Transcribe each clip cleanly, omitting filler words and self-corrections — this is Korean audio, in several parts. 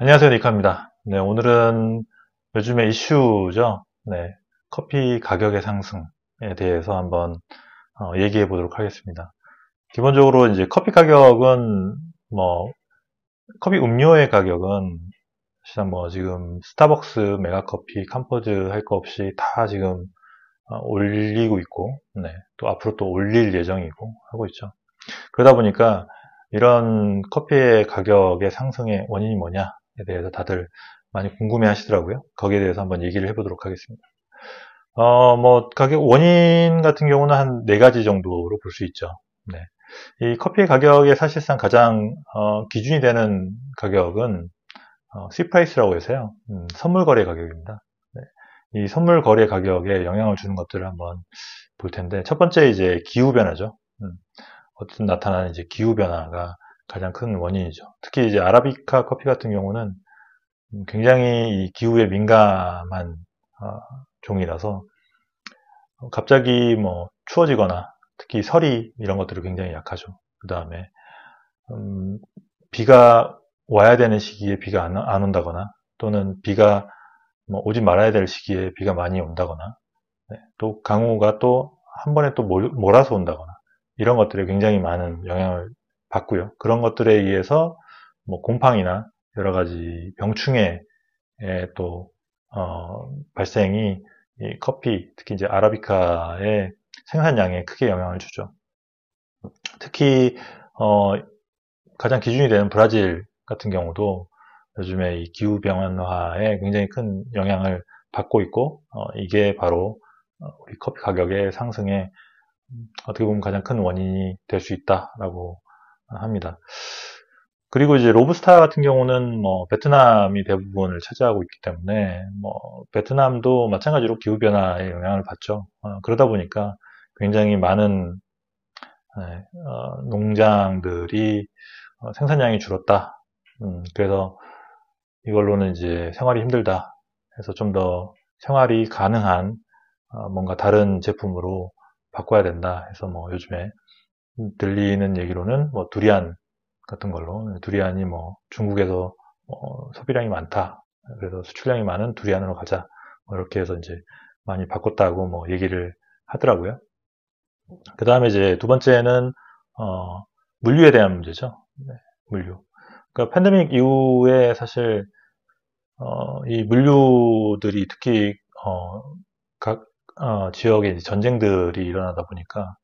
안녕하세요, 니카입니다. 네, 오늘은 요즘의 이슈죠. 네, 커피 가격의 상승에 대해서 한번 얘기해 보도록 하겠습니다. 기본적으로 이제 커피 가격은 뭐 커피 음료의 가격은 사실 뭐 지금 스타벅스, 메가커피, 캄포즈 할 거 없이 다 지금 올리고 있고, 네, 또 앞으로 또 올릴 예정이고 하고 있죠. 그러다 보니까 이런 커피의 가격의 상승의 원인이 뭐냐에 대해서 다들 많이 궁금해 하시더라고요. 거기에 대해서 한번 얘기를 해보도록 하겠습니다. 뭐, 가격 원인 같은 경우는 한 네 가지 정도로 볼 수 있죠. 네. 이 커피 가격의 사실상 가장, 기준이 되는 가격은, C프라이스라고 해서요. 선물 거래 가격입니다. 네. 이 선물 거래 가격에 영향을 주는 것들을 한번 볼 텐데, 첫 번째 이제 기후 변화죠. 어쨌든 나타나는 이제 기후 변화가 가장 큰 원인이죠. 특히 이제 아라비카 커피 같은 경우는 굉장히 이 기후에 민감한 종이라서 갑자기 뭐 추워지거나 특히 서리 이런 것들이 굉장히 약하죠. 그 다음에 음, 비가 와야 되는 시기에 비가 안 온다거나 또는 비가 뭐 오지 말아야 될 시기에 비가 많이 온다거나 네, 또 강우가 또 한 번에 또 몰아서 온다거나 이런 것들에 굉장히 많은 영향을 받고요. 그런 것들에 의해서 뭐 곰팡이나 여러 가지 병충해의 또 발생이 이 커피, 특히 이제 아라비카의 생산량에 크게 영향을 주죠. 특히 어, 가장 기준이 되는 브라질 같은 경우도 요즘에 이 기후 변화에 굉장히 큰 영향을 받고 있고 이게 바로 우리 커피 가격의 상승에 어떻게 보면 가장 큰 원인이 될 수 있다라고 합니다. 그리고 이제 로부스타 같은 경우는 뭐 베트남이 대부분을 차지하고 있기 때문에 뭐 베트남도 마찬가지로 기후 변화에 영향을 받죠. 그러다 보니까 굉장히 많은 농장들이 생산량이 줄었다. 그래서 이걸로는 이제 생활이 힘들다. 해서 좀 더 생활이 가능한 뭔가 다른 제품으로 바꿔야 된다. 해서 뭐 요즘에 들리는 얘기로는 뭐 두리안 같은 걸로 두리안이 뭐 중국에서 소비량이 많다. 그래서 수출량이 많은 두리안으로 가자. 뭐 이렇게 해서 이제 많이 바꿨다고 뭐 얘기를 하더라고요. 그 다음에 이제 두 번째는 물류에 대한 문제죠. 네, 물류. 그러니까 팬데믹 이후에 사실 이 물류들이 특히 각 지역에 이제 전쟁들이 일어나다 보니까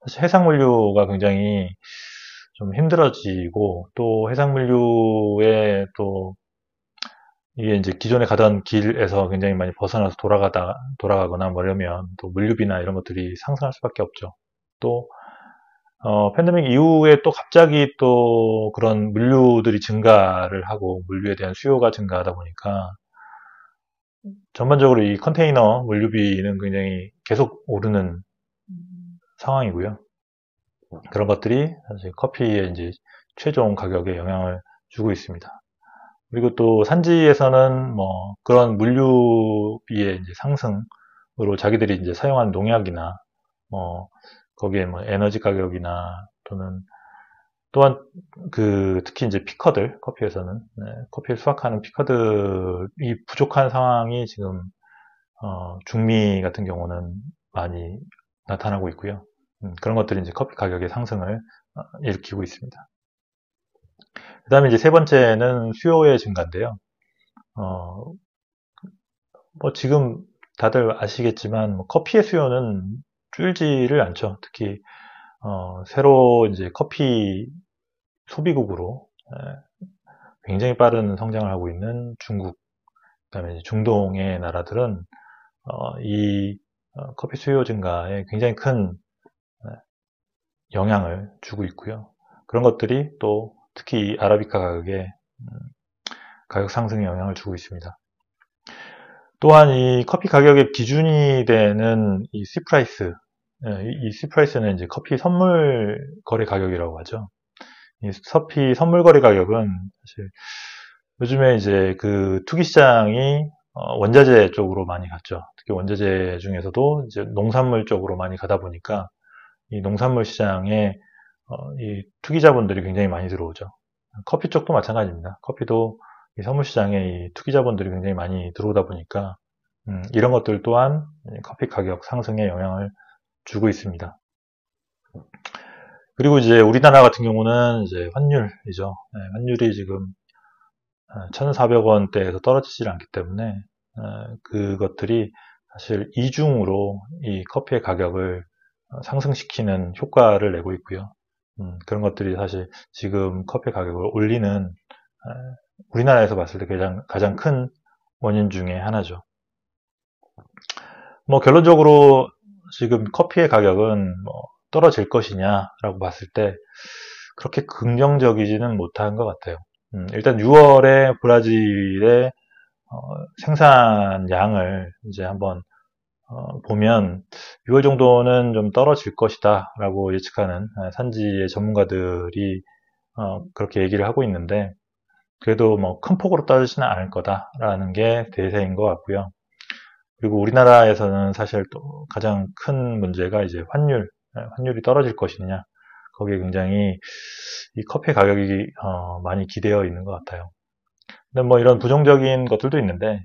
사실 해상 물류가 굉장히 좀 힘들어지고 또 해상 물류에 또 이게 이제 기존에 가던 길에서 굉장히 많이 벗어나서 돌아가거나 뭐 이러면 또 물류비나 이런 것들이 상승할 수밖에 없죠. 또 팬데믹 이후에 또 갑자기 또 그런 물류들이 증가를 하고 물류에 대한 수요가 증가하다 보니까 전반적으로 이 컨테이너 물류비는 굉장히 계속 오르는 상황이고요. 그런 것들이 사실 커피의 이제 최종 가격에 영향을 주고 있습니다. 그리고 또 산지에서는 뭐 그런 물류비의 이제 상승으로 자기들이 이제 사용한 농약이나 뭐 거기에 뭐 에너지 가격이나 또는 또한 그 특히 이제 피커들 커피에서는 커피를 수확하는 피커들이 부족한 상황이 지금 중미 같은 경우는 많이 나타나고 있고요. 그런 것들이 이제 커피 가격의 상승을 일으키고 있습니다. 그 다음에 이제 세 번째는 수요의 증가인데요. 어, 뭐 지금 다들 아시겠지만 뭐 커피의 수요는 줄지를 않죠. 특히 새로 이제 커피 소비국으로 굉장히 빠른 성장을 하고 있는 중국, 그다음에 중동의 나라들은 이 커피 수요 증가에 굉장히 큰 영향을 주고 있고요. 그런 것들이 또 특히 아라비카 가격에 가격 상승에 영향을 주고 있습니다. 또한 이 커피 가격의 기준이 되는 이 C프라이스, 이 C프라이스는 이제 커피 선물 거래 가격이라고 하죠. 이 커피 선물 거래 가격은 사실 요즘에 이제 그 투기 시장이 원자재 쪽으로 많이 갔죠. 특히 원자재 중에서도 이제 농산물 쪽으로 많이 가다 보니까 이 농산물 시장에 이 투기자분들이 굉장히 많이 들어오죠. 커피 쪽도 마찬가지입니다. 커피도 이 선물 시장에 이 투기자본들이 굉장히 많이 들어오다 보니까 이런 것들 또한 커피 가격 상승에 영향을 주고 있습니다. 그리고 이제 우리나라 같은 경우는 이제 환율이죠. 환율이 지금 1,400원대에서 떨어지질 않기 때문에 그것들이 사실 이중으로 이 커피의 가격을 상승시키는 효과를 내고 있고요. 그런 것들이 사실 지금 커피 가격을 올리는 우리나라에서 봤을 때 가장 큰 원인 중에 하나죠. 뭐 결론적으로 지금 커피의 가격은 뭐 떨어질 것이냐라고 봤을 때 그렇게 긍정적이지는 못한 것 같아요. 일단 6월에 브라질의 생산량을 이제 한번 보면 6월 정도는 좀 떨어질 것이다 라고 예측하는 산지의 전문가들이 그렇게 얘기를 하고 있는데 그래도 뭐 큰 폭으로 떨어지지는 않을 거다라는 게 대세인 것 같고요. 그리고 우리나라에서는 사실 또 가장 큰 문제가 이제 환율이 떨어질 것이냐 거기에 굉장히 이 커피 가격이 많이 기대어 있는 것 같아요. 근데 뭐 이런 부정적인 것들도 있는데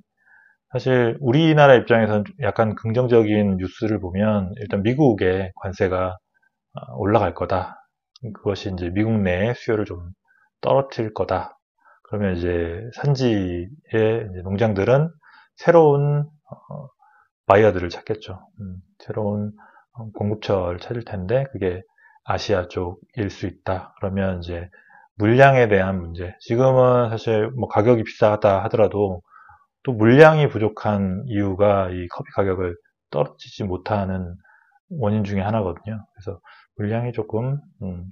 사실 우리나라 입장에서는 약간 긍정적인 뉴스를 보면 일단 미국의 관세가 올라갈 거다. 그것이 이제 미국 내의 수요를 좀 떨어뜨릴 거다. 그러면 이제 산지의 이제 농장들은 새로운 바이어들을 찾겠죠. 새로운 공급처를 찾을 텐데 그게 아시아 쪽일 수 있다. 그러면 이제 물량에 대한 문제. 지금은 사실 뭐 가격이 비싸다 하더라도 또 물량이 부족한 이유가 이 커피 가격을 떨어지지 못하는 원인 중에 하나거든요. 그래서 물량이 조금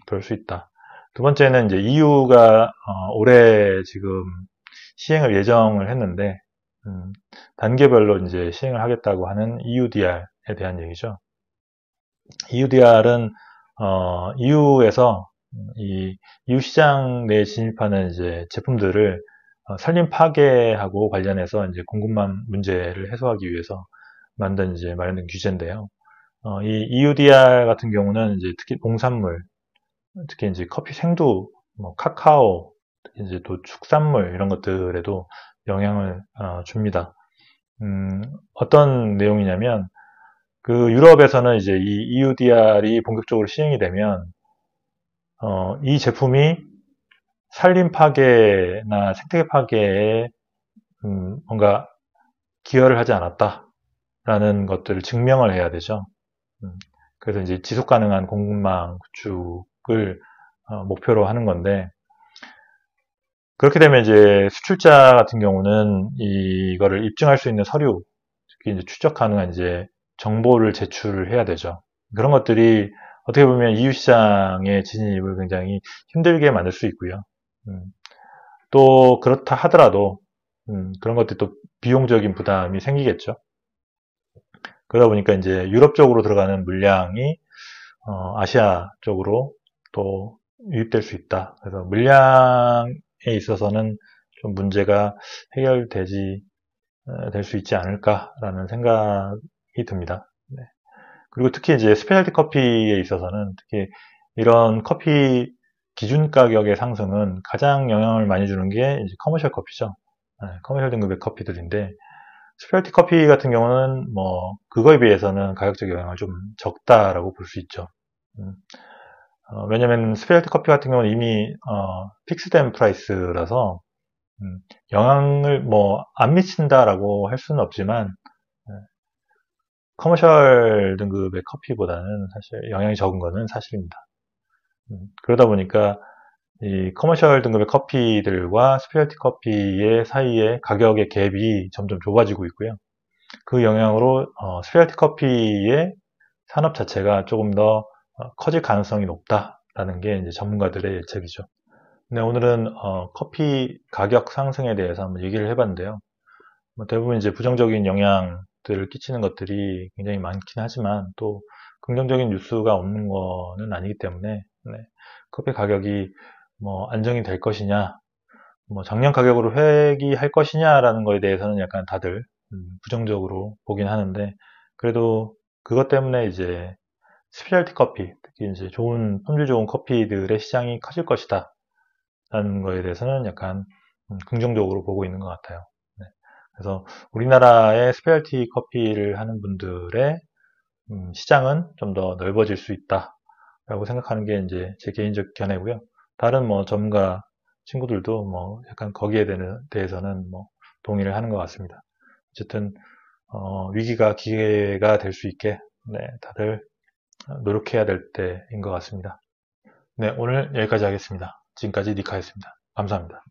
그럴 수 있다. 두 번째는 이제 EU가 올해 지금 시행을 예정을 했는데 단계별로 이제 시행을 하겠다고 하는 EUDR에 대한 얘기죠. EUDR은 EU에서 이 EU 시장 내에 진입하는 이제 제품들을 산림 파괴하고 관련해서 이제 공급망 문제를 해소하기 위해서 마련된 규제인데요. 이 EUDR 같은 경우는 이제 특히 농산물, 특히 이제 커피 생두, 뭐 카카오, 이제 또 축산물 이런 것들에도 영향을 줍니다. 어떤 내용이냐면 그 유럽에서는 이제 이 EUDR이 본격적으로 시행이 되면 이 제품이 산림 파괴나 생태계 파괴에 뭔가 기여를 하지 않았다라는 것들을 증명을 해야 되죠. 그래서 이제 지속 가능한 공급망 구축을 목표로 하는 건데 그렇게 되면 이제 수출자 같은 경우는 이거를 입증할 수 있는 서류, 특히 이제 추적 가능한 이제 정보를 제출을 해야 되죠. 그런 것들이 어떻게 보면 EU 시장의 진입을 굉장히 힘들게 만들 수 있고요. 또 그렇다 하더라도 그런 것들이 또 비용적인 부담이 생기겠죠. 그러다 보니까 이제 유럽 쪽으로 들어가는 물량이 아시아 쪽으로 또 유입될 수 있다. 그래서 물량에 있어서는 좀 문제가 될 수 있지 않을까라는 생각이 듭니다. 네. 그리고 특히 이제 스페셜티 커피에 있어서는 특히 이런 커피 기준 가격의 상승은 가장 영향을 많이 주는 게 이제 커머셜 커피죠. 커머셜 등급의 커피들인데 스페셜티 커피 같은 경우는 뭐 그거에 비해서는 가격적 영향을 좀 적다라고 볼 수 있죠. 왜냐면 스페셜티 커피 같은 경우는 이미 픽스된 프라이스라서 영향을 뭐 안 미친다라고 할 수는 없지만 커머셜 등급의 커피보다는 사실 영향이 적은 거는 사실입니다. 그러다 보니까 이 커머셜 등급의 커피들과 스페셜티 커피의 사이에 가격의 갭이 점점 좁아지고 있고요. 그 영향으로 스페셜티 커피의 산업 자체가 조금 더 커질 가능성이 높다라는 게 이제 전문가들의 예측이죠. 네, 오늘은 커피 가격 상승에 대해서 한번 얘기를 해봤는데요. 뭐 대부분 이제 부정적인 영향들을 끼치는 것들이 굉장히 많긴 하지만 또 긍정적인 뉴스가 없는 거는 아니기 때문에 네, 커피 가격이 뭐 안정이 될 것이냐, 뭐 작년 가격으로 회귀할 것이냐라는 거에 대해서는 약간 다들 부정적으로 보긴 하는데 그래도 그것 때문에 이제 스페셜티 커피, 특히 이제 품질 좋은 커피들의 시장이 커질 것이다 라는 거에 대해서는 약간 긍정적으로 보고 있는 것 같아요. 네. 그래서 우리나라의 스페셜티 커피를 하는 분들의 시장은 좀 더 넓어질 수 있다라고 생각하는 게 이제 제 개인적 견해고요. 다른 뭐 전문가 친구들도 뭐 약간 거기에 대해서는 뭐 동의를 하는 것 같습니다. 어쨌든 위기가 기회가 될 수 있게 네, 다들 노력해야 될 때인 것 같습니다. 네, 오늘 여기까지 하겠습니다. 지금까지 니카였습니다. 감사합니다.